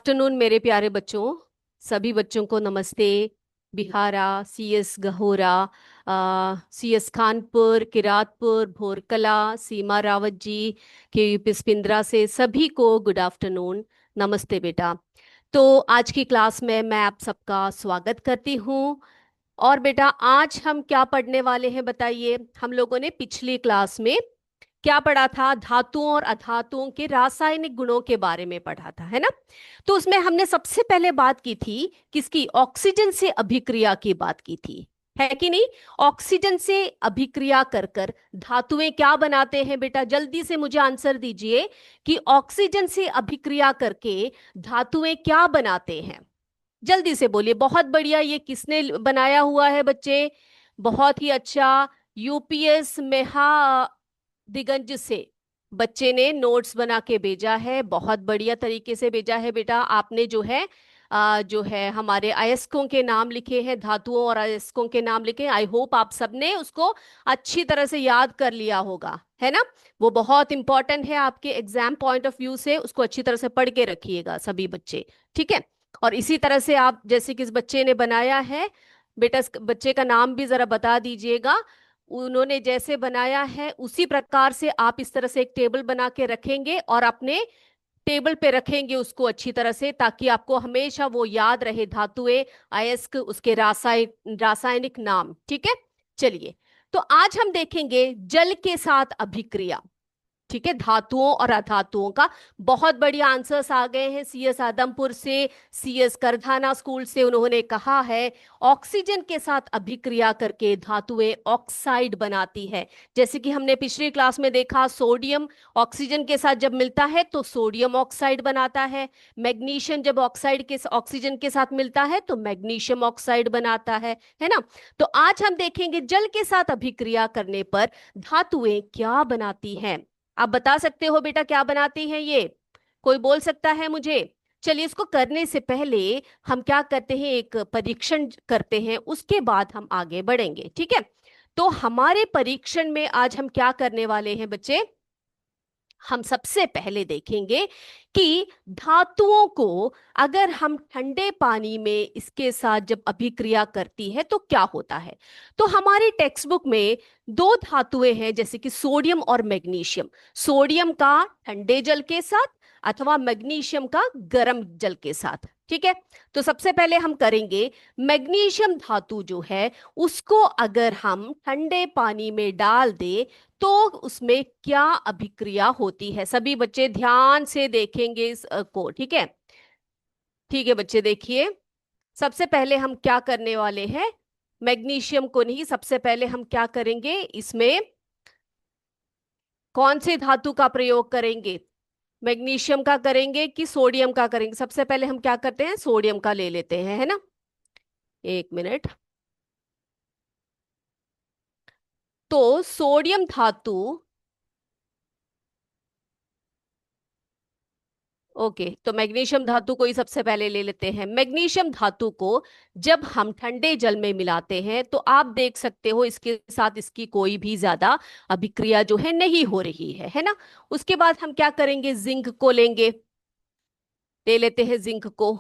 Afternoon मेरे प्यारे बच्चों। सभी बच्चों को नमस्ते। बिहारा, सीएस गहोरा, सीएस खानपुर, किरातपुर, भोरकला, सीमा रावत जी, के पिस्पिंद्रा से सभी को गुड आफ्टरनून। नमस्ते बेटा। तो आज की क्लास में मैं आप सबका स्वागत करती हूँ। और बेटा आज हम क्या पढ़ने वाले हैं बताइए। हम लोगों ने पिछली क्लास में क्या पढ़ा था? धातुओं और अधातुओं के रासायनिक गुणों के बारे में पढ़ा था, है ना। तो उसमें हमने सबसे पहले बात की थी किसकी? ऑक्सीजन से अभिक्रिया की बात की थी, है कि नहीं। ऑक्सीजन से अभिक्रिया कर कर धातुएं क्या बनाते हैं बेटा? जल्दी से मुझे आंसर दीजिए कि ऑक्सीजन से अभिक्रिया करके धातुएं क्या बनाते हैं। जल्दी से बोलिए। बहुत बढ़िया। ये किसने बनाया हुआ है बच्चे? बहुत ही अच्छा। यूपीएस मेहा दिगंज से बच्चे ने नोट्स बना के भेजा है। बहुत बढ़िया तरीके से भेजा है बेटा। आपने जो है हमारे अयस्कों के नाम लिखे हैं, धातुओं और अयस्कों के नाम लिखे। आई होप आप सबने उसको अच्छी तरह से याद कर लिया होगा, है ना। वो बहुत इंपॉर्टेंट है आपके एग्जाम पॉइंट ऑफ व्यू से। उसको अच्छी तरह से पढ़ के रखिएगा सभी बच्चे, ठीक है। और इसी तरह से आप जैसे कि इस बच्चे ने बनाया है बेटा, इस बच्चे का नाम भी जरा बता दीजिएगा। उन्होंने जैसे बनाया है उसी प्रकार से आप इस तरह से एक टेबल बना के रखेंगे और अपने टेबल पे रखेंगे उसको अच्छी तरह से, ताकि आपको हमेशा वो याद रहे धातुएं, अयस्क, उसके रासायनिक नाम, ठीक है। चलिए, तो आज हम देखेंगे जल के साथ अभिक्रिया, ठीक है, धातुओं और अधातुओं का। बहुत बढ़िया आंसर्स आ गए हैं सीएस आदमपुर से, सीएस करधाना स्कूल से। उन्होंने कहा है ऑक्सीजन के साथ अभिक्रिया करके धातुएं ऑक्साइड बनाती है। जैसे कि हमने पिछली क्लास में देखा, सोडियम ऑक्सीजन के साथ जब मिलता है तो सोडियम ऑक्साइड बनाता है। मैग्नीशियम जब ऑक्सीजन के साथ मिलता है तो मैग्नीशियम ऑक्साइड बनाता है ना। तो आज हम देखेंगे जल के साथ अभिक्रिया करने पर धातुएं क्या बनाती हैं। आप बता सकते हो बेटा क्या बनाती हैं ये? कोई बोल सकता है मुझे? चलिए, इसको करने से पहले हम क्या करते हैं, एक परीक्षण करते हैं, उसके बाद हम आगे बढ़ेंगे, ठीक है। तो हमारे परीक्षण में आज हम क्या करने वाले हैं बच्चे? हम सबसे पहले देखेंगे कि धातुओं को अगर हम ठंडे पानी में इसके साथ जब अभिक्रिया करती है तो क्या होता है। तो हमारी टेक्स्ट बुक में दो धातुएं हैं, जैसे कि सोडियम और मैग्नीशियम। सोडियम का ठंडे जल के साथ अथवा मैग्नीशियम का गर्म जल के साथ, ठीक है। तो सबसे पहले हम करेंगे मैग्नीशियम धातु जो है उसको अगर हम ठंडे पानी में डाल दे तो उसमें क्या अभिक्रिया होती है। सभी बच्चे ध्यान से देखेंगे इस को, ठीक है। ठीक है बच्चे, देखिए सबसे पहले हम क्या करने वाले हैं, मैग्नीशियम को नहीं, सबसे पहले हम क्या करेंगे, इसमें कौन से धातु का प्रयोग करेंगे? मैग्नीशियम का करेंगे कि सोडियम का करेंगे? सबसे पहले हम क्या करते हैं, सोडियम का ले लेते हैं, है ना। एक मिनट। तो सोडियम धातु, ओके, तो मैग्नीशियम धातु को ही सबसे पहले ले लेते हैं। मैग्नीशियम धातु को जब हम ठंडे जल में मिलाते हैं तो आप देख सकते हो इसके साथ इसकी कोई भी ज्यादा अभिक्रिया जो है नहीं हो रही है ना। उसके बाद हम क्या करेंगे, जिंक को लेंगे, ले लेते हैं जिंक को।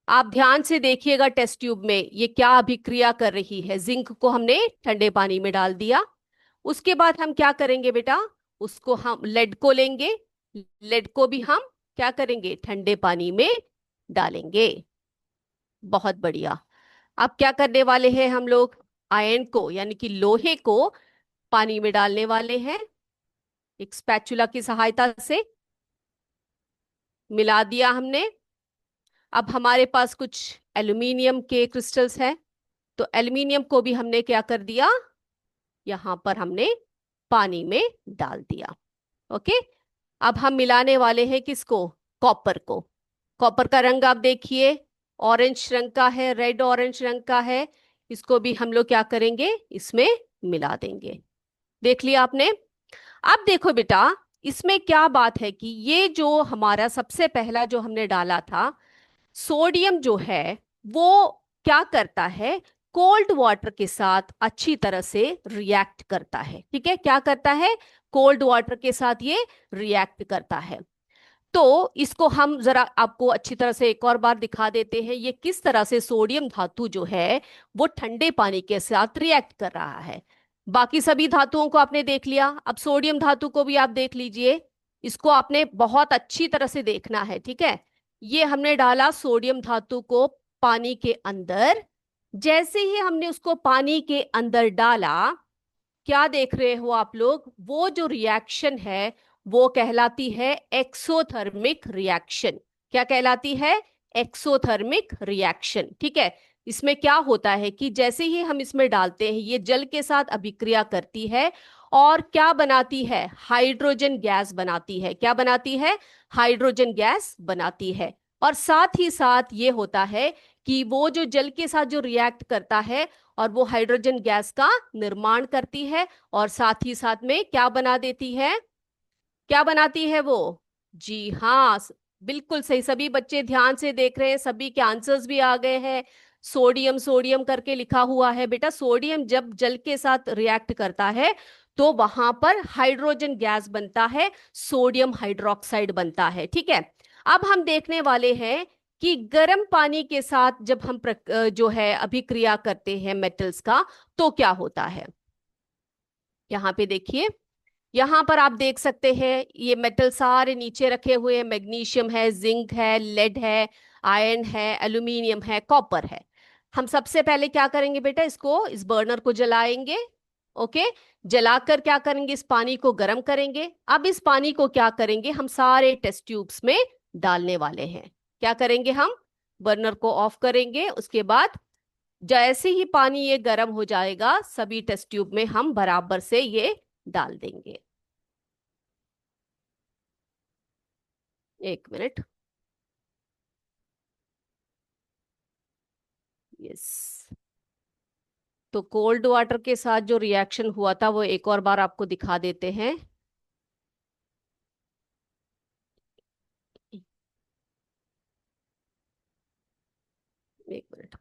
आप ध्यान से देखिएगा टेस्ट ट्यूब में ये क्या अभिक्रिया कर रही है। जिंक को हमने ठंडे पानी में डाल दिया। उसके बाद हम क्या करेंगे बेटा, उसको हम लेड को लेंगे। लेड को भी हम क्या करेंगे, ठंडे पानी में डालेंगे। बहुत बढ़िया। अब क्या करने वाले हैं हम लोग, आयरन को यानी कि लोहे को पानी में डालने वाले हैं। एक स्पैचुला की सहायता से मिला दिया हमने। अब हमारे पास कुछ एल्यूमिनियम के क्रिस्टल्स हैं, तो एल्यूमिनियम को भी हमने क्या कर दिया, यहां पर हमने पानी में डाल दिया। ओके। अब हम मिलाने वाले हैं किसको, कॉपर को। कॉपर का रंग आप देखिए, ऑरेंज रंग का है, रेड ऑरेंज रंग का है। इसको भी हम लोग क्या करेंगे, इसमें मिला देंगे। देख लिया आपने। अब देखो बेटा, इसमें क्या बात है कि ये जो हमारा सबसे पहला जो हमने डाला था सोडियम जो है वो क्या करता है, कोल्ड वाटर के साथ अच्छी तरह से रिएक्ट करता है, ठीक है। क्या करता है, कोल्ड वाटर के साथ ये रिएक्ट करता है। तो इसको हम जरा आपको अच्छी तरह से एक और बार दिखा देते हैं, ये किस तरह से सोडियम धातु जो है वो ठंडे पानी के साथ रिएक्ट कर रहा है। बाकी सभी धातुओं को आपने देख लिया, अब सोडियम धातु को भी आप देख लीजिए। इसको आपने बहुत अच्छी तरह से देखना है, ठीक है। ये हमने डाला सोडियम धातु को पानी के अंदर। जैसे ही हमने उसको पानी के अंदर डाला, क्या देख रहे हो आप लोग, वो जो रिएक्शन है वो कहलाती है एक्सोथर्मिक रिएक्शन। क्या कहलाती है? एक्सोथर्मिक रिएक्शन, ठीक है। इसमें क्या होता है कि जैसे ही हम इसमें डालते हैं, ये जल के साथ अभिक्रिया करती है और क्या बनाती है? हाइड्रोजन गैस बनाती है। क्या बनाती है? हाइड्रोजन गैस बनाती है। और साथ ही साथ ये होता है कि वो जो जल के साथ जो रिएक्ट करता है और वो हाइड्रोजन गैस का निर्माण करती है, और साथ ही साथ में क्या बना देती है? क्या बनाती है वो? जी हाँ, बिल्कुल सही। सभी बच्चे ध्यान से देख रहे हैं, सभी के आंसर्स भी आ गए हैं। सोडियम सोडियम करके लिखा हुआ है बेटा। सोडियम जब जल के साथ रिएक्ट करता है तो वहां पर हाइड्रोजन गैस बनता है, सोडियम हाइड्रोक्साइड बनता है, ठीक है। अब हम देखने वाले हैं कि गर्म पानी के साथ जब हम जो है अभिक्रिया करते हैं मेटल्स का, तो क्या होता है। यहाँ पे देखिए, यहाँ पर आप देख सकते हैं ये मेटल सारे नीचे रखे हुए हैं। मैग्नीशियम है, जिंक है, लेड है, आयरन है, एल्यूमिनियम है, कॉपर है। हम सबसे पहले क्या करेंगे बेटा, इसको इस बर्नर को जलाएंगे। ओके, जलाकर क्या करेंगे, इस पानी को गर्म करेंगे। अब इस पानी को क्या करेंगे, हम सारे टेस्ट ट्यूब्स में डालने वाले हैं। क्या करेंगे हम, बर्नर को ऑफ करेंगे, उसके बाद जैसे ही पानी ये गर्म हो जाएगा सभी टेस्ट ट्यूब में हम बराबर से ये डाल देंगे। एक मिनट। यस, तो कोल्ड वाटर के साथ जो रिएक्शन हुआ था वो एक और बार आपको दिखा देते हैं। एक मिनट,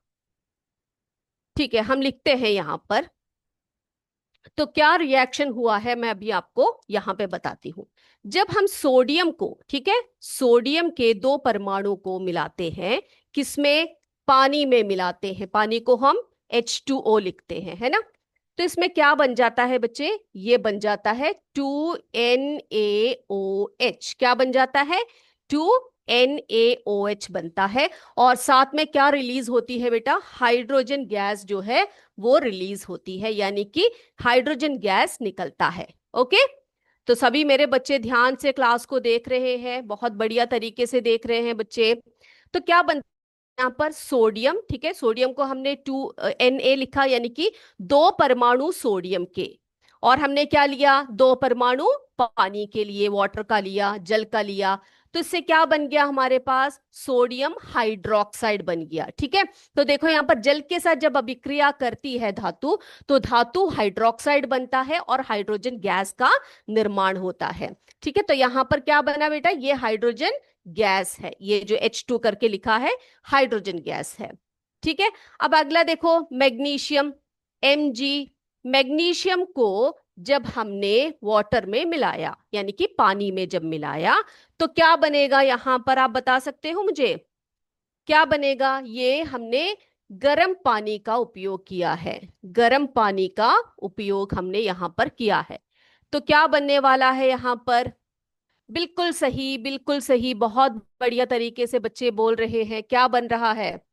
ठीक है, हम लिखते हैं यहां पर। तो क्या रिएक्शन हुआ है मैं अभी आपको यहां पे बताती हूं। जब हम सोडियम को, ठीक है, सोडियम के दो परमाणु को मिलाते हैं, किसमें? पानी में मिलाते हैं। पानी को हम H2O लिखते हैं, है ना। तो इसमें क्या बन जाता है बच्चे, ये बन जाता है 2NaOH। क्या बन जाता है? 2NaOH बनता है। और साथ में क्या रिलीज होती है बेटा? हाइड्रोजन गैस जो है वो रिलीज होती है, यानी कि हाइड्रोजन गैस निकलता है। ओके, तो सभी मेरे बच्चे ध्यान से क्लास को देख रहे हैं, बहुत बढ़िया तरीके से देख रहे हैं बच्चे। तो क्या बनता है यहाँ पर? सोडियम, ठीक है, सोडियम को हमने 2Na लिखा, यानी कि दो परमाणु सोडियम के। और हमने क्या लिया? दो परमाणु पानी के लिए, वाटर का लिया, जल का लिया। तो इससे क्या बन गया हमारे पास? सोडियम हाइड्रोक्साइड बन गया, ठीक है। तो देखो यहाँ पर जल के साथ जब अभिक्रिया करती है धातु, तो धातु हाइड्रोक्साइड बनता है और हाइड्रोजन गैस का निर्माण होता है, ठीक है। तो यहाँ पर क्या बना बेटा? ये हाइड्रोजन गैस है, ये जो H2 करके लिखा है हाइड्रोजन गैस है, ठीक है। अब अगला देखो, मैग्नीशियम, Mg। मैग्नीशियम को जब हमने वाटर में मिलाया, यानी कि पानी में जब मिलाया, तो क्या बनेगा यहां पर, आप बता सकते हो मुझे? क्या बनेगा? ये हमने गर्म पानी का उपयोग किया है, गर्म पानी का उपयोग हमने यहां पर किया है। तो क्या बनने वाला है यहां पर? बिल्कुल सही, बिल्कुल सही, बहुत बढ़िया तरीके से बच्चे बोल रहे हैं। क्या बन रहा है?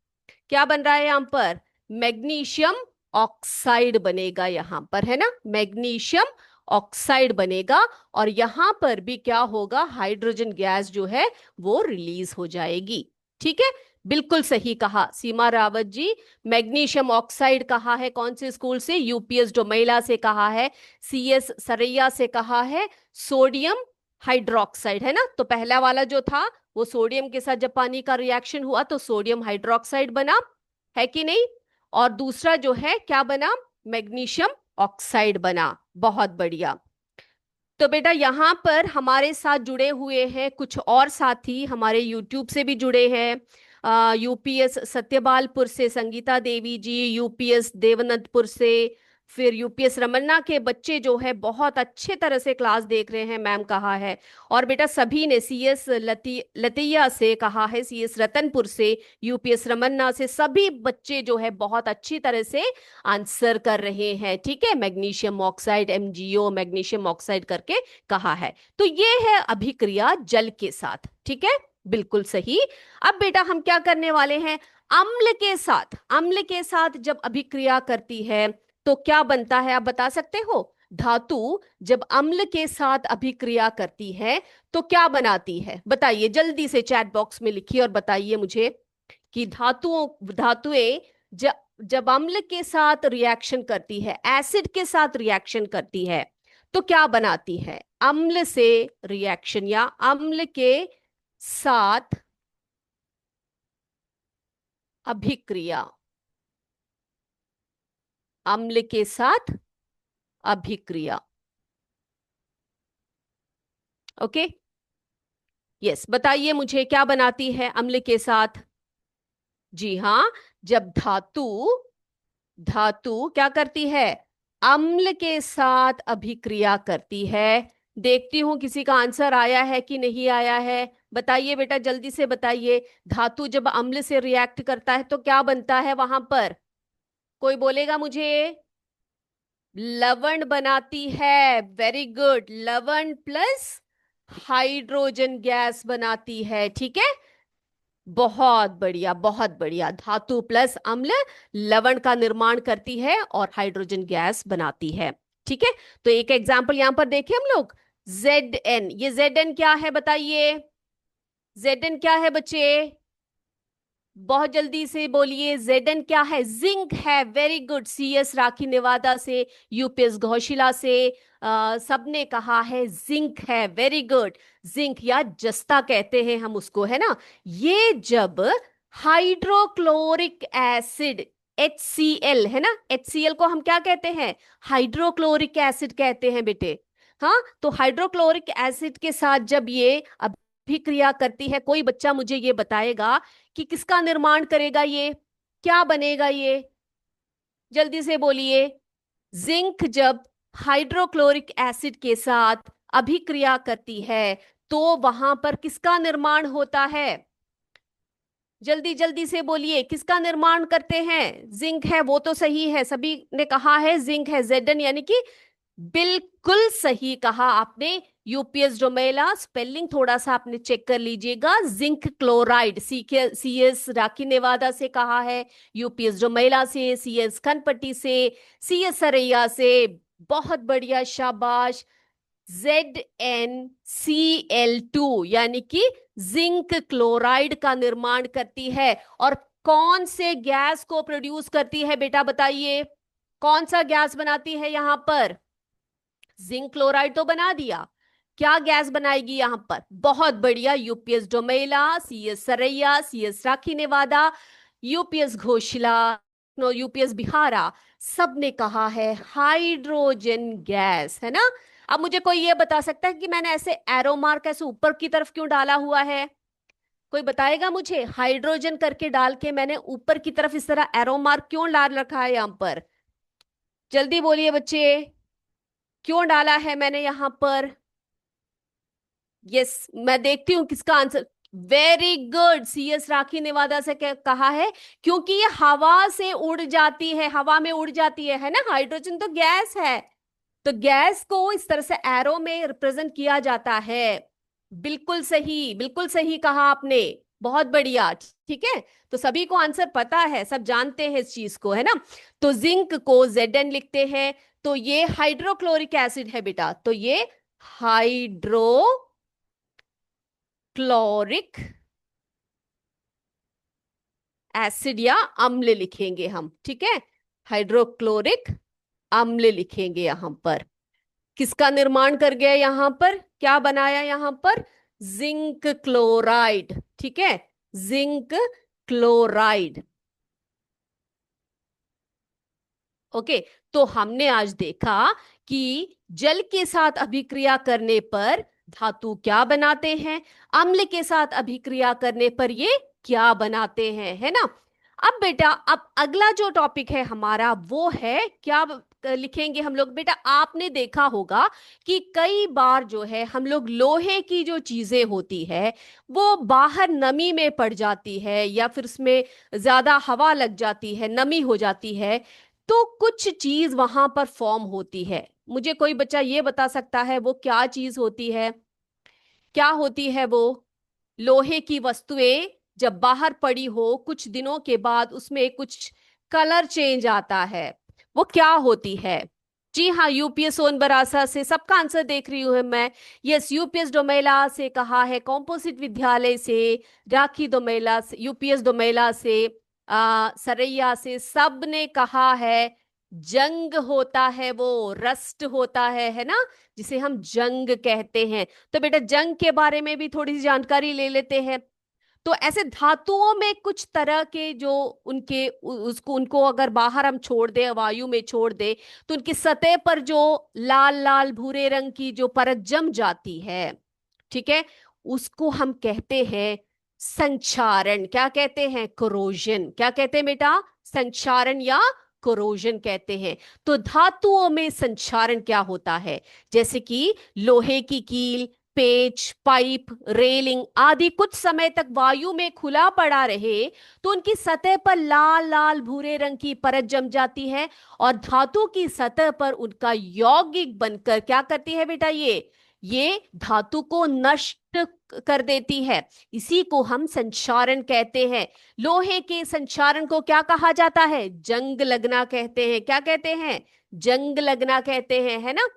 क्या बन रहा है यहां पर? मैग्नीशियम ऑक्साइड बनेगा यहां पर, है ना। मैग्नीशियम ऑक्साइड बनेगा। और यहां पर भी क्या होगा? हाइड्रोजन गैस जो है वो रिलीज हो जाएगी, ठीक है। बिल्कुल सही कहा सीमा रावत जी। मैग्नीशियम ऑक्साइड कहा है कौन से स्कूल से? यूपीएस डोमेला से कहा है, सीएस सरैया से कहा है। सोडियम हाइड्रोक्साइड, है ना। तो पहला वाला जो था वो सोडियम के साथ जब पानी का रिएक्शन हुआ तो सोडियम हाइड्रोक्साइड बना, है कि नहीं। और दूसरा जो है क्या बना? मैग्नीशियम ऑक्साइड बना। बहुत बढ़िया। तो बेटा यहाँ पर हमारे साथ जुड़े हुए हैं कुछ और साथी, हमारे यूट्यूब से भी जुड़े हैं। यूपीएस सत्यपालपुर से संगीता देवी जी, यूपीएस देवनंतपुर से फिर यूपीएस रमन्ना के बच्चे जो है बहुत अच्छे तरह से क्लास देख रहे हैं, मैम कहा है। और बेटा सभी ने सीएस लतिया से कहा है, सीएस रतनपुर से, यूपीएस रमन्ना से, सभी बच्चे जो है बहुत अच्छी तरह से आंसर कर रहे हैं। ठीक है, magnesium oxide, MgO magnesium oxide करके कहा है। तो ये है अभिक्रिया जल के साथ। ठीक है, बिल्कुल सही। अब बेटा हम क्या करने वाले हैं, अम्ल के साथ। अम्ल के साथ जब अभिक्रिया करती है तो क्या बनता है, आप बता सकते हो? धातु जब अम्ल के साथ अभिक्रिया करती है तो क्या बनाती है, बताइए जल्दी से, चैट बॉक्स में लिखिए और बताइए मुझे कि धातुएं जब अम्ल के साथ रिएक्शन करती है, एसिड के साथ रिएक्शन करती है, तो क्या बनाती है? अम्ल से रिएक्शन या अम्ल के साथ अभिक्रिया, अम्ल के साथ अभिक्रिया। ओके, यस, बताइए मुझे क्या बनाती है अम्ल के साथ? जी हाँ, जब धातु धातु क्या करती है, अम्ल के साथ अभिक्रिया करती है। देखती हूं किसी का आंसर आया है कि नहीं आया है, बताइए बेटा जल्दी से बताइए। धातु जब अम्ल से रिएक्ट करता है तो क्या बनता है वहां पर, कोई बोलेगा मुझे? लवण बनाती है, वेरी गुड, लवण प्लस हाइड्रोजन गैस बनाती है। ठीक है, बहुत बढ़िया, बहुत बढ़िया। धातु प्लस अम्ल लवण का निर्माण करती है और हाइड्रोजन गैस बनाती है। ठीक है, तो एक एग्जांपल यहां पर देखें हम लोग, Zn। ये Zn क्या है बताइए, Zn क्या है बच्चे, बहुत जल्दी से बोलिए। Zn क्या है? जिंक है, वेरी गुड। सीएस राखी नेवादा से, यूपीएस घोषिला से, सबने कहा है जिंक है, वेरी गुड। जिंक या जस्ता कहते हैं हम उसको, है ना। ये जब हाइड्रोक्लोरिक एसिड HCl है ना, HCl को हम क्या कहते हैं, हाइड्रोक्लोरिक एसिड कहते हैं बेटे। हाँ, तो हाइड्रोक्लोरिक एसिड के साथ जब ये अभिक्रिया करती है, कोई बच्चा मुझे ये बताएगा कि किसका निर्माण करेगा, ये क्या बनेगा ये, जल्दी से बोलिए। जिंक जब हाइड्रोक्लोरिक एसिड के साथ अभिक्रिया करती है तो वहां पर किसका निर्माण होता है, जल्दी जल्दी से बोलिए, किसका निर्माण करते हैं? जिंक है, वो तो सही है, सभी ने कहा है जिंक है, Zn यानी कि बिल्कुल सही कहा आपने। यूपीएस डोमेला, स्पेलिंग थोड़ा सा आपने चेक कर लीजिएगा। जिंक क्लोराइड, सीएस राखी नेवादा से कहा है, यूपीएस डोमेला से, सीएस खनपट्टी से, सीएस सरैया से, बहुत बढ़िया, शाबाश। ZnCl2 यानी कि जिंक क्लोराइड का निर्माण करती है। और कौन से गैस को प्रोड्यूस करती है बेटा, बताइए कौन सा गैस बनाती है यहां पर? जिंक क्लोराइड तो बना दिया, क्या गैस बनाएगी यहां पर? बहुत बढ़िया, यूपीएस डोमेला, सीएस सरैया, सीएस राखी नेवादा, यूपीएस घोषिला, यूपीएस बिहारा, सब ने कहा है हाइड्रोजन गैस, है ना। अब मुझे कोई ये बता सकता है कि मैंने ऐसे एरो मार्क ऐसे ऊपर की तरफ क्यों डाला हुआ है, कोई बताएगा मुझे? हाइड्रोजन करके डाल के मैंने ऊपर की तरफ इस तरह एरो मार्क क्यों डाल रखा है यहां पर, जल्दी बोलिए बच्चे, क्यों डाला है मैंने यहां पर? यस, मैं देखती हूँ किसका आंसर। वेरी गुड, सीएस राखी नेवादा से कहा है क्योंकि ये हवा से उड़ जाती है, हवा में उड़ जाती है ना, हाइड्रोजन तो गैस है, तो गैस को इस तरह से एरो में रिप्रेजेंट किया जाता है। बिल्कुल सही, बिल्कुल सही कहा आपने, बहुत बढ़िया। ठीक है, तो सभी को आंसर पता है, सब जानते हैं इस चीज को, है ना। तो जिंक को Zn लिखते हैं, तो ये हाइड्रोक्लोरिक एसिड है बेटा, तो ये हाइड्रोक्लोरिक एसिड या अम्ल लिखेंगे हम। ठीक है, हाइड्रोक्लोरिक अम्ल लिखेंगे यहां पर। किसका निर्माण कर गया यहां पर, क्या बनाया यहां पर? Zinc chloride. ठीक है, जिंक क्लोराइड। ओके, तो हमने आज देखा कि जल के साथ अभिक्रिया करने पर धातु क्या बनाते हैं, अम्ल के साथ अभिक्रिया करने पर ये क्या बनाते हैं, है ना। अब बेटा, अब अगला जो टॉपिक है हमारा वो है क्या लिखेंगे हम लोग। बेटा आपने देखा होगा कि कई बार जो है हम लोग लोहे की जो चीजें होती है वो बाहर नमी में पड़ जाती है, या फिर उसमें ज्यादा हवा लग जाती है, नमी हो जाती है, तो कुछ चीज वहां पर फॉर्म होती है। मुझे कोई बच्चा ये बता सकता है वो क्या चीज होती है? क्या होती है वो? लोहे की वस्तुएं जब बाहर पड़ी हो कुछ दिनों के बाद उसमें कुछ कलर चेंज आता है, वो क्या होती है? जी हाँ, यूपीएस सोनबरासा से सबका आंसर देख रही हूं मैं। यस, यूपीएस डोमेला से कहा है, कॉम्पोजिट विद्यालय से, राखी डोमेला से, यूपीएस डोमेला से, सरैया से, सब ने कहा है जंग होता है, वो रस्ट होता है ना, जिसे हम जंग कहते हैं। तो बेटा जंग के बारे में भी थोड़ी सी जानकारी ले लेते हैं। तो ऐसे धातुओं में कुछ तरह के जो उनके उसको उनको अगर बाहर हम छोड़ दें, वायु में छोड़ दें, तो उनकी सतह पर जो लाल लाल भूरे रंग की जो परत जम जाती है, ठीक है, उसको हम कहते हैं संक्षारण। क्या कहते हैं? कोरोजन। क्या कहते हैं बेटा? संक्षारण या कोरोजन कहते हैं। तो धातुओं में संक्षारण क्या होता है? जैसे कि लोहे की कील, पेच, पाइप, रेलिंग आदि कुछ समय तक वायु में खुला पड़ा रहे तो उनकी सतह पर लाल लाल भूरे रंग की परत जम जाती है, और धातु की सतह पर उनका यौगिक बनकर क्या करती है बेटा? ये धातु को नष्ट कर देती है। इसी को हम संक्षारण कहते हैं। लोहे के संक्षारण को क्या कहा जाता है? जंग लगना कहते हैं। क्या कहते हैं? जंग लगना कहते हैं, है ना।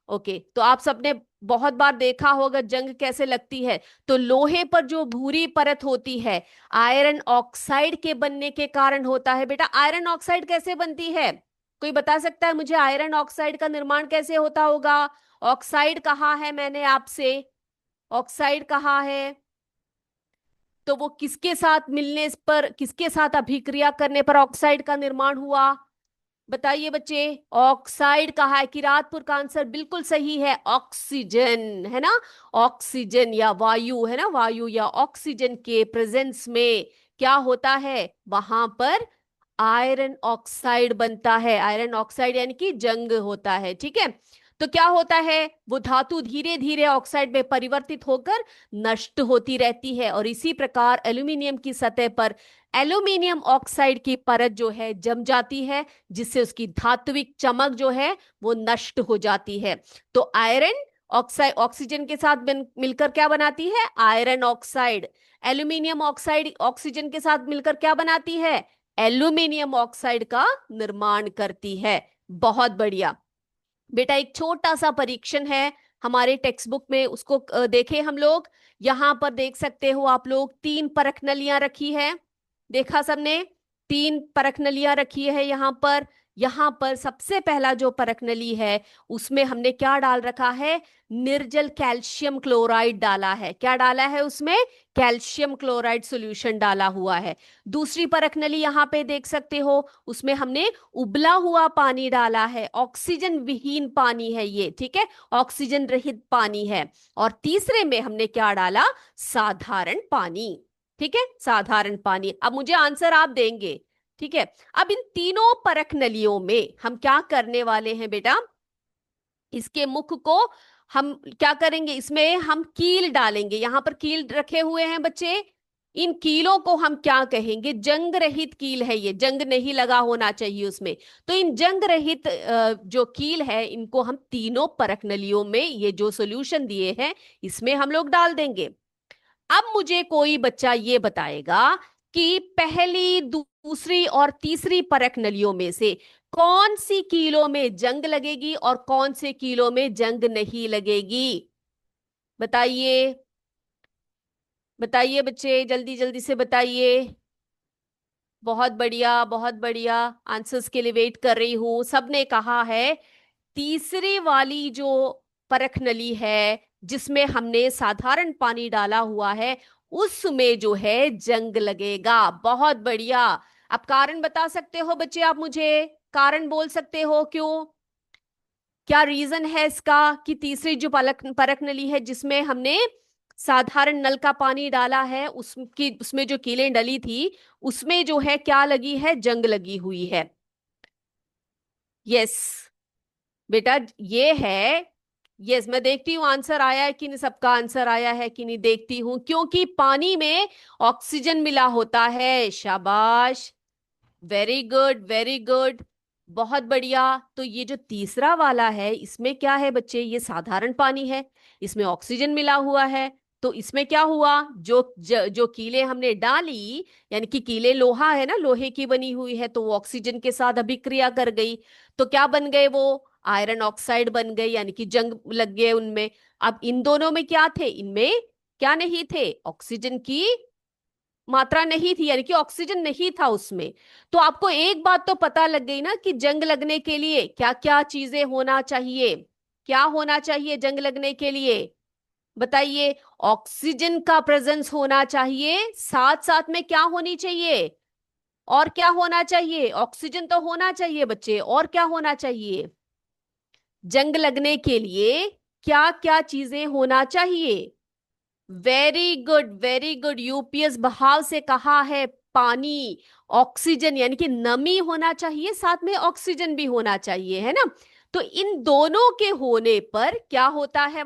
ओके, तो आप सबने बहुत बार देखा होगा जंग कैसे लगती है। तो लोहे पर जो भूरी परत होती है आयरन ऑक्साइड के बनने के कारण होता है। बेटा आयरन ऑक्साइड कैसे बनती है? कोई बता सकता है मुझे आयरन ऑक्साइड का निर्माण कैसे होता होगा? ऑक्साइड कहा है मैंने आपसे, ऑक्साइड कहा है, तो वो किसके साथ मिलने पर, किसके साथ अभिक्रिया करने पर ऑक्साइड का निर्माण हुआ? बताइए बच्चे। ऑक्साइड कहा है, किरातपुर का आंसर बिल्कुल सही है, ऑक्सीजन, है ना। ऑक्सीजन या वायु, है ना, वायु या ऑक्सीजन के प्रेजेंस में क्या होता है? वहां पर आयरन ऑक्साइड बनता है। आयरन ऑक्साइड यानी कि जंग होता है, ठीक है। तो क्या होता है? वो धातु धीरे धीरे ऑक्साइड में परिवर्तित होकर नष्ट होती रहती है, और इसी प्रकार एल्यूमिनियम की सतह पर एल्यूमिनियम ऑक्साइड की परत जो है जम जाती है, जिससे उसकी धात्विक चमक जो है वो नष्ट हो जाती है। तो आयरन ऑक्साइड ऑक्सीजन के साथ मिलकर क्या बनाती है? Iron oxide. Aluminium oxide oxygen के साथ मिलकर क्या बनाती है? एल्यूमिनियम ऑक्साइड का निर्माण करती है। बहुत बढ़िया बेटा, एक छोटा सा परीक्षण है हमारे टेक्स्ट बुक में, उसको देखें हम लोग। यहां पर देख सकते हो आप लोग, 3 परख नलियां रखी है। देखा सबने? 3 परख नलियां रखी है यहाँ पर। यहाँ पर सबसे पहला जो परख नली है उसमें हमने क्या डाल रखा है? निर्जल कैल्शियम क्लोराइड डाला है। क्या डाला है उसमें? कैल्शियम क्लोराइड सॉल्यूशन डाला हुआ है। दूसरी परख नली यहाँ पे देख सकते हो, उसमें हमने उबला हुआ पानी डाला है, ऑक्सीजन विहीन पानी है ये, ठीक है, ऑक्सीजन रहित पानी है। और तीसरे में हमने क्या डाला? साधारण पानी। ठीक है, साधारण पानी। अब मुझे आंसर आप देंगे, ठीक है। अब इन तीनों परख नलियों में हम क्या करने वाले हैं बेटा? इसके मुख को हम क्या करेंगे? इसमें हम कील डालेंगे। यहां पर कील रखे हुए हैं बच्चे। इन कीलों को हम क्या कहेंगे? जंग रहित कील है ये, जंग नहीं लगा होना चाहिए उसमें। तो इन जंग रहित जो कील है इनको हम तीनों परख नलियों में, ये जो सॉल्यूशन दिए हैं इसमें हम लोग डाल देंगे। अब मुझे कोई बच्चा ये बताएगा कि पहली, दूसरी और तीसरी परख नलियों में से कौन सी कीलों में जंग लगेगी और कौन से कीलों में जंग नहीं लगेगी? बताइए, बताइए बच्चे, जल्दी जल्दी से बताइए। बहुत बढ़िया, बहुत बढ़िया। आंसर्स के लिए वेट कर रही हूं। सबने कहा है तीसरी वाली जो परख नली है जिसमें हमने साधारण पानी डाला हुआ है उसमें जो है जंग लगेगा। बहुत बढ़िया। अब कारण बता सकते हो बच्चे आप मुझे? कारण बोल सकते हो क्यों? क्या रीजन है इसका कि तीसरी जो परख परख नली है जिसमें हमने साधारण नल का पानी डाला है, उसमें जो कीलें डली थी उसमें जो है क्या लगी है, जंग लगी हुई है। यस बेटा ये है। यस मैं देखती हूँ आंसर आया है कि नहीं, सबका आंसर आया है कि नहीं देखती हूँ, क्योंकि पानी में ऑक्सीजन मिला होता है। शाबाश, वेरी गुड वेरी गुड, बहुत बढ़िया। तो ये जो तीसरा वाला है इसमें क्या है बच्चे, ये साधारण पानी है, इसमें ऑक्सीजन मिला हुआ है। तो इसमें क्या हुआ, जो कीलें हमने डाली, यानी कि कीलें लोहा है ना, लोहे की बनी हुई है, तो वो ऑक्सीजन के साथ अभिक्रिया कर गई। तो क्या बन गए वो, आयरन ऑक्साइड बन गए, यानी कि जंग लग गए उनमें। अब इन दोनों में क्या थे, इनमें क्या नहीं थे, ऑक्सीजन की मात्रा नहीं थी, यानी कि ऑक्सीजन नहीं था उसमें। तो आपको एक बात तो पता लग गई ना कि जंग लगने के लिए क्या क्या चीजें होना चाहिए, क्या होना चाहिए जंग लगने के लिए, बताइए। ऑक्सीजन का प्रेजेंस होना चाहिए, साथ साथ में क्या होनी चाहिए, और क्या होना चाहिए, ऑक्सीजन तो होना चाहिए बच्चे, और क्या होना चाहिए, जंग लगने के लिए क्या क्या चीजें होना चाहिए। Very good very good, UPS बहाव से कहा है, पानी, ऑक्सीजन, यानी कि नमी होना चाहिए, साथ में ऑक्सीजन भी होना चाहिए, है ना। तो इन दोनों के होने पर क्या होता है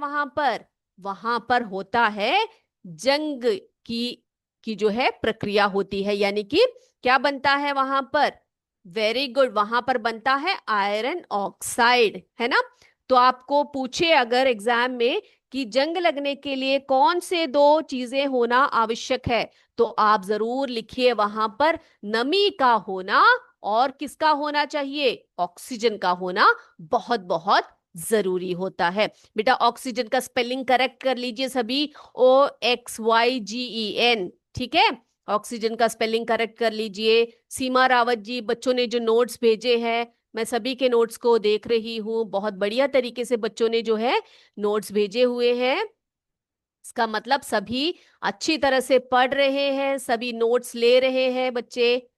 वहां पर होता है जंग की की जो है प्रक्रिया होती है, यानी कि क्या बनता है वहां पर, वेरी गुड, वहां पर बनता है आयरन ऑक्साइड, है ना। तो आपको पूछे अगर एग्जाम में कि जंग लगने के लिए कौन से दो चीजें होना आवश्यक है, तो आप जरूर लिखिए वहां पर नमी का होना, और किसका होना चाहिए, ऑक्सीजन का होना बहुत बहुत जरूरी होता है। बेटा ऑक्सीजन का स्पेलिंग करेक्ट कर लीजिए सभी, OXYGEN, ठीक है। ऑक्सीजन का स्पेलिंग करेक्ट कर लीजिए। सीमा रावत जी, बच्चों ने जो नोट्स भेजे हैं, मैं सभी के नोट्स को देख रही हूँ, बहुत बढ़िया तरीके से बच्चों ने जो है नोट्स भेजे हुए हैं। इसका मतलब सभी अच्छी तरह से पढ़ रहे हैं, सभी नोट्स ले रहे हैं बच्चे।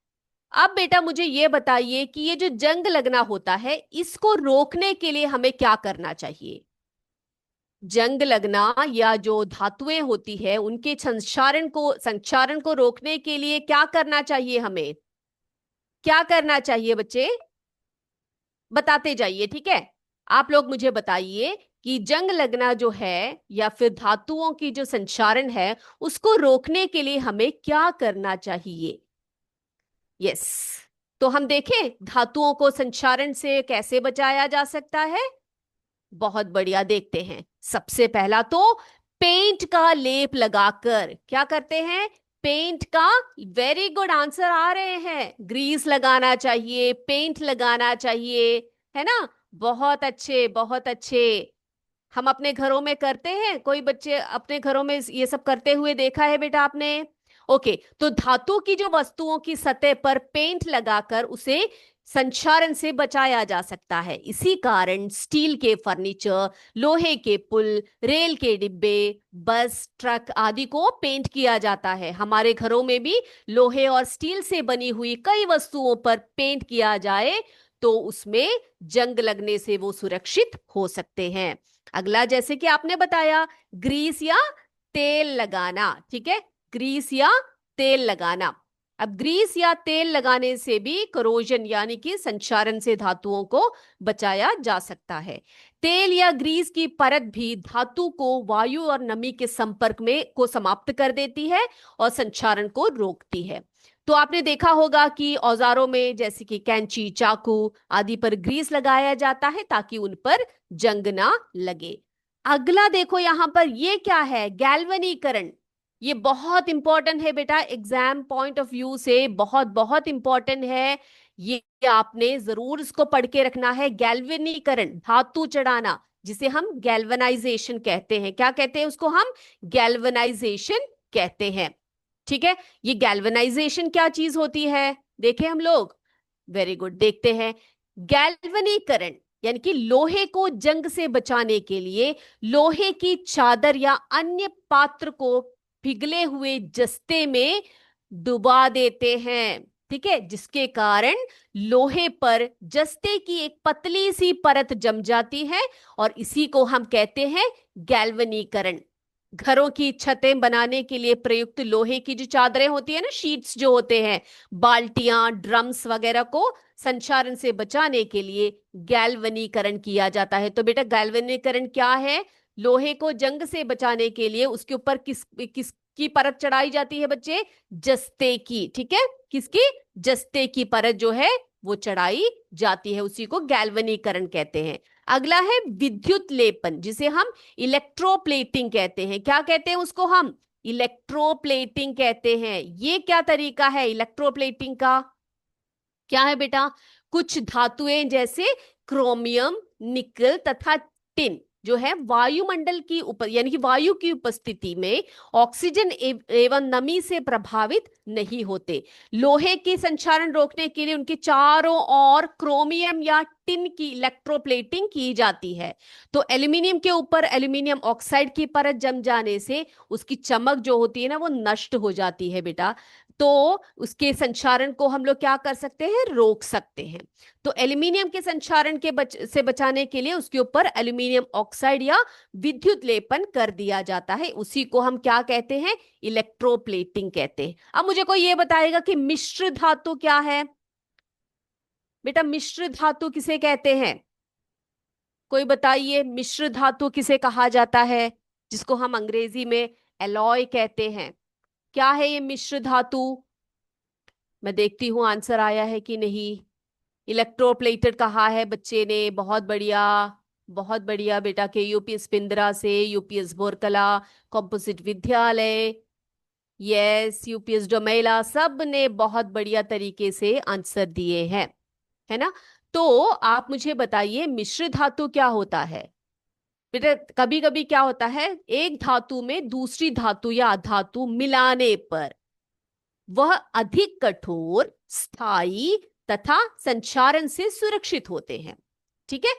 अब बेटा मुझे ये बताइए कि ये जो जंग लगना होता है इसको रोकने के लिए हमें क्या करना चाहिए। जंग लगना या जो धातुएं होती है उनके संक्षारण को रोकने के लिए क्या करना चाहिए हमें, क्या करना चाहिए बच्चे, बताते जाइए, ठीक है। आप लोग मुझे बताइए कि जंग लगना जो है या फिर धातुओं की जो संचारण है उसको रोकने के लिए हमें क्या करना चाहिए। यस, तो हम देखें धातुओं को संचारण से कैसे बचाया जा सकता है। बहुत बढ़िया, देखते हैं। सबसे पहला तो पेंट का लेप लगाकर, क्या करते हैं, पेंट का, वेरी गुड आंसर आ रहे हैं, ग्रीस लगाना चाहिए, पेंट लगाना चाहिए, है ना। बहुत अच्छे बहुत अच्छे। हम अपने घरों में करते हैं, कोई बच्चे अपने घरों में ये सब करते हुए देखा है बेटा आपने। ओके, तो धातु की जो वस्तुओं की सतह पर पेंट लगाकर उसे संक्षारण से बचाया जा सकता है। इसी कारण स्टील के फर्नीचर, लोहे के पुल, रेल के डिब्बे, बस, ट्रक आदि को पेंट किया जाता है। हमारे घरों में भी लोहे और स्टील से बनी हुई कई वस्तुओं पर पेंट किया जाए तो उसमें जंग लगने से वो सुरक्षित हो सकते हैं। अगला, जैसे कि आपने बताया, ग्रीस या तेल लगाना, ठीक है, ग्रीस या तेल लगाना। अब ग्रीस या तेल लगाने से भी करोजन यानी कि संक्षारण से धातुओं को बचाया जा सकता है। तेल या ग्रीस की परत भी धातु को वायु और नमी के संपर्क में को समाप्त कर देती है और संक्षारण को रोकती है। तो आपने देखा होगा कि औजारों में जैसे कि कैंची, चाकू आदि पर ग्रीस लगाया जाता है ताकि उन पर जंग ना लगे। अगला देखो यहां पर, ये क्या है, गैल्वनीकरण। ये बहुत इंपॉर्टेंट है बेटा, एग्जाम पॉइंट ऑफ व्यू से बहुत बहुत इंपॉर्टेंट है। ये आपने जरूर इसको पढ़ के रखना है। गैल्वनीकरण, धातु चढ़ाना, जिसे हम गैल्वनाइजेशन कहते हैं। क्या कहते हैं उसको हम, गैल्वनाइजेशन कहते हैं, ठीक है। ये गैल्वनाइजेशन क्या चीज होती है, देखें हम लोग, वेरी गुड, देखते हैं। गैल्वनीकरण यानी कि लोहे को जंग से बचाने के लिए लोहे की चादर या अन्य पात्र को पिघले हुए जस्ते में डुबा देते हैं, ठीक है, जिसके कारण लोहे पर जस्ते की एक पतली सी परत जम जाती है और इसी को हम कहते हैं गैल्वनीकरण। घरों की छतें बनाने के लिए प्रयुक्त लोहे की जो चादरें होती है ना, शीट्स जो होते हैं, बाल्टियां, ड्रम्स वगैरह को संक्षारण से बचाने के लिए गैल्वनीकरण किया जाता है। तो बेटा गैल्वनीकरण क्या है? लोहे को जंग से बचाने के लिए उसके ऊपर किसकी परत चढ़ाई जाती है बच्चे? जस्ते की। ठीक है, किसकी? जस्ते की परत जो है वो चढ़ाई जाती है, उसी को गैल्वनीकरण कहते हैं। अगला है विद्युत लेपन, जिसे हम इलेक्ट्रोप्लेटिंग कहते हैं। क्या कहते हैं उसको? हम इलेक्ट्रोप्लेटिंग कहते हैं। ये क्या तरीका है इलेक्ट्रोप्लेटिंग का? क्या है बेटा? कुछ धातुएं जैसे क्रोमियम, निकल तथा टिन जो है वायुमंडल की यानी कि वायु की उपस्थिति में ऑक्सीजन एवं नमी से प्रभावित नहीं होते। लोहे के संक्षारण रोकने के लिए उनके चारों ओर क्रोमियम या टिन की इलेक्ट्रोप्लेटिंग की जाती है। तो एल्यूमिनियम के ऊपर एल्यूमिनियम ऑक्साइड की परत जम जाने से उसकी चमक जो होती है ना वो नष्ट हो जाती है बेटा। तो उसके संक्षारण को हम लोग क्या कर सकते हैं? रोक सकते हैं। तो एल्यूमिनियम के संक्षारण से बचाने के लिए उसके ऊपर एल्यूमिनियम ऑक्साइड या विद्युत लेपन कर दिया जाता है। उसी को हम क्या कहते हैं? इलेक्ट्रोप्लेटिंग कहते हैं। अब मुझे कोई ये बताएगा कि मिश्र धातु क्या है? बेटा मिश्र धातु किसे कहते हैं? कोई बताइए, मिश्र धातु किसे कहा जाता है? जिसको हम अंग्रेजी में एलॉय कहते हैं। क्या है ये मिश्र धातु? मैं देखती हूं आंसर आया है कि नहीं। इलेक्ट्रोप्लेटेड कहा है बच्चे ने, बहुत बढ़िया। बहुत बढ़िया बेटा। के यूपीएस पिंदरा से, यूपीएस बोरकला, कॉम्पोजिट विद्यालय, यस यूपीएस डोमेला, सब ने बहुत बढ़िया तरीके से आंसर दिए हैं, है ना। तो आप मुझे बताइए मिश्र धातु क्या होता है? बेटा कभी कभी क्या होता है, एक धातु में दूसरी धातु या धातु मिलाने पर वह अधिक कठोर, स्थायी तथा संक्षारण से सुरक्षित होते हैं। ठीक है।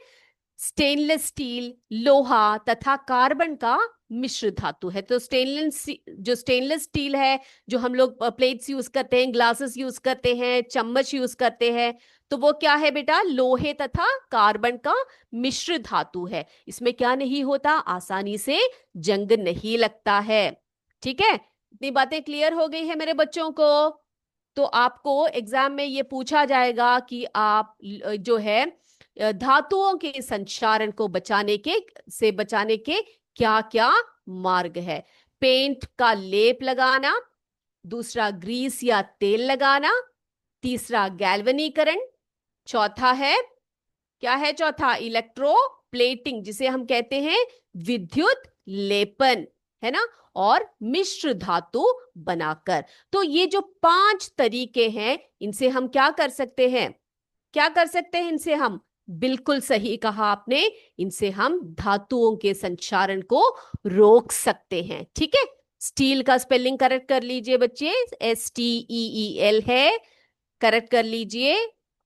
स्टेनलेस स्टील, लोहा तथा कार्बन का मिश्र धातु है। तो स्टेनलेस स्टील है, जो हम लोग प्लेट्स यूज करते हैं, ग्लासेस यूज करते हैं, चम्मच यूज करते हैं, तो वो क्या है बेटा? लोहे तथा कार्बन का मिश्र धातु है। इसमें क्या नहीं होता? आसानी से जंग नहीं लगता है। ठीक है। इतनी बातें क्लियर हो गई है मेरे बच्चों को? तो आपको एग्जाम में ये पूछा जाएगा कि आप जो है धातुओं के संक्षारण को बचाने के क्या क्या मार्ग है? पेंट का लेप लगाना, दूसरा ग्रीस या तेल लगाना, तीसरा गैल्वनीकरण, चौथा है, क्या है चौथा? इलेक्ट्रो प्लेटिंग, जिसे हम कहते हैं विद्युत लेपन, है ना, और मिश्र धातु बनाकर। तो ये जो 5 तरीके हैं, इनसे हम क्या कर सकते हैं? क्या कर सकते हैं इनसे हम? बिल्कुल सही कहा आपने, इनसे हम धातुओं के संक्षारण को रोक सकते हैं। ठीक है। स्टील का स्पेलिंग करेक्ट कर लीजिए बच्चे, STEEL है, करेक्ट कर लीजिए।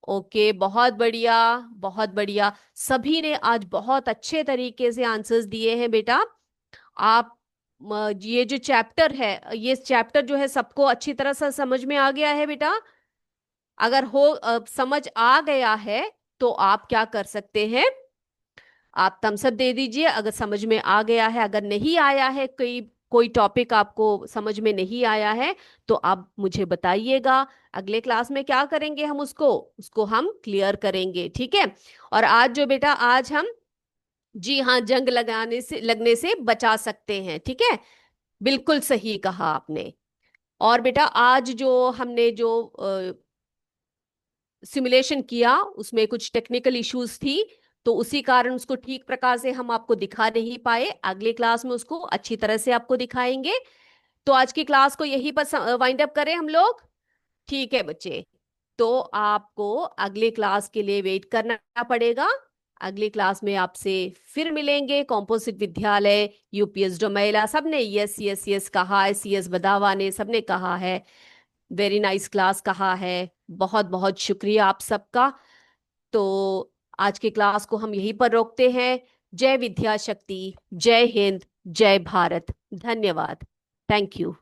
ओके, बहुत बढ़िया, बहुत बढ़िया। सभी ने आज बहुत अच्छे तरीके से आंसर्स दिए हैं बेटा। आप ये जो चैप्टर है, ये चैप्टर जो है सबको अच्छी तरह से समझ में आ गया है बेटा? अगर समझ आ गया है तो आप क्या कर सकते हैं? आप थम्स अप दे दीजिए अगर समझ में आ गया है। अगर नहीं आया है, कोई कोई टॉपिक आपको समझ में नहीं आया है, तो आप मुझे बताइएगा। अगले क्लास में क्या करेंगे, हम उसको उसको हम क्लियर करेंगे। ठीक है। और आज जो बेटा, आज हम, जी हाँ, जंग लगने से बचा सकते हैं। ठीक है, बिल्कुल सही कहा आपने। और बेटा आज जो हमने जो सिमुलेशन किया, उसमें कुछ टेक्निकल इश्यूज थी, तो उसी कारण उसको ठीक प्रकार से हम आपको दिखा नहीं पाए। अगले क्लास में उसको अच्छी तरह से आपको दिखाएंगे। तो आज की क्लास को यहीं पर वाइंड अप करें हम लोग। ठीक है बच्चे, तो आपको अगले क्लास के लिए वेट करना पड़ेगा। अगली क्लास में आपसे फिर मिलेंगे। कॉम्पोजिट विद्यालय, यूपीएस डोमेला, सबने यस यस यस कहा है, CS बदावा ने, सबने कहा है वेरी नाइस क्लास कहा है। बहुत बहुत शुक्रिया आप सबका। तो आज की क्लास को हम यहीं पर रोकते हैं। जय विद्या शक्ति, जय हिंद, जय भारत। धन्यवाद। Thank you.